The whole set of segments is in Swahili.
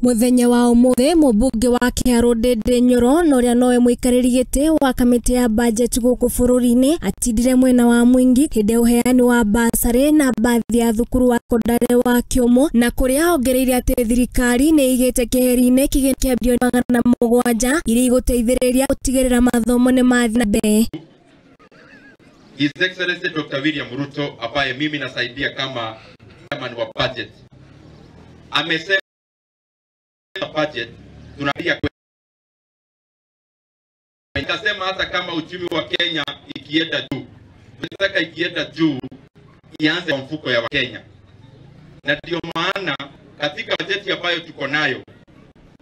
Muthenya wa Umuthi Mumbunge wa Kiharo Ndindi Nyoro noria nowe Irekereirie giti wa kamiti ya Bajeti guku Bururi-ini atindire mwena wa mwingi hinde Uheani wa Bursary na Bathi ya Thukuru wa Sekondari wa Kiomo na kuria ongereire ati thirikari ni igite kiheri-ini kigina kia Bilioni 700 iria iguteithiriria gutigirira mathomo ni mathi na mbere. His Excellency Dr. William Ruto ambaye mimi nasaidia kama chairman wa budget amesema budget tunalia nikasema hata kama uchumi wa Kenya ikienda juu, tunataka ikienda juu ianze kwa mfuko ya Kenya. Na ndio maana katika bajeti ambayo tuko nayo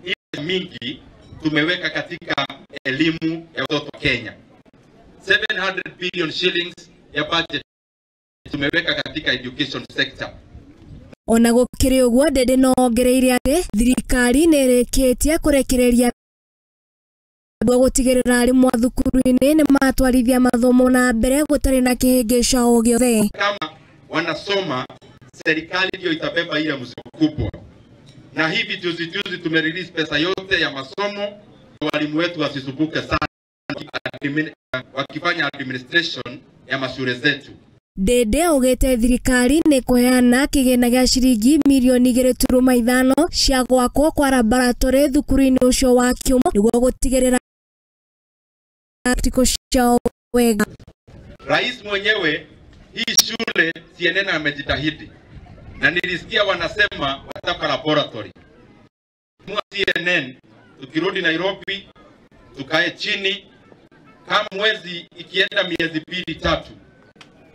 ile mingi tumeweka katika elimu ya watoto Kenya. 700 billion shillings ya budget tumeweka katika education sector. Ona gukiri uguo Ndindi no ongereire ati thirikari ni irikitie kurekereria gutigirira arimu a thukuru-ini ni matwarithia mathomo na mbere gutari na kihingisho o giothe. Kama wanasoma serikali ndio itabeba ile mzigo kubwa. Na hivi juzi tumerelease pesa yote ya masomo, walimu wetu wasisumbuke sana wakifanya administration ya mashule zetu. Ndindi Augite thirikari ni kuheana kigina gia shiringi milioni 2.5 cia gwakwo kwa laboratory thukuru-ini ucio wa Kiomo niguo gutigirira practical show wega. Rais mwenyewe hii shule CNN amejitahidi na nilisikia wanasema wataka laboratory. Mwa CNN tukirudi Nairobi tukae chini kama mwezi ikienda miezi 2-3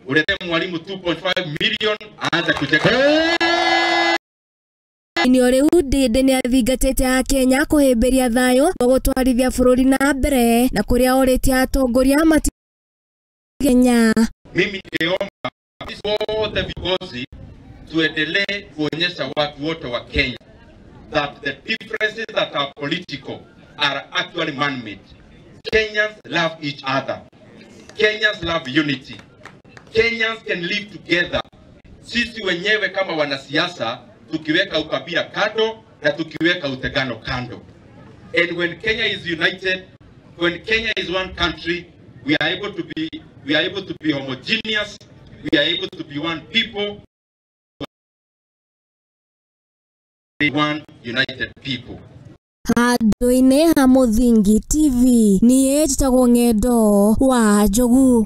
ulete mwalimu 2.5 million aanza kucheka. Ni riu Ndindi ni athingatite a Kenya kuhimbiria thayo gutwarithia bururi na mbere na kuria oritie atongoria mati Kenya. Mimi ningeomba wote viongozi tuendelee kuonyesha watu wote wa Kenya that the differences that are political are actually man-made. Kenyans love each other. Kenyans love unity. Kenyans can live together. Sisi wenyewe kama wanasiasa tukiweka ukabila kando na tukiweka utegano kando. And when Kenya is united, when Kenya is one country, we are able to be homogeneous, we are able to be one people, one united people. Handũ-inĩ ha Muthingi TV ni njĩtagwo Ng'endo wa Njogu.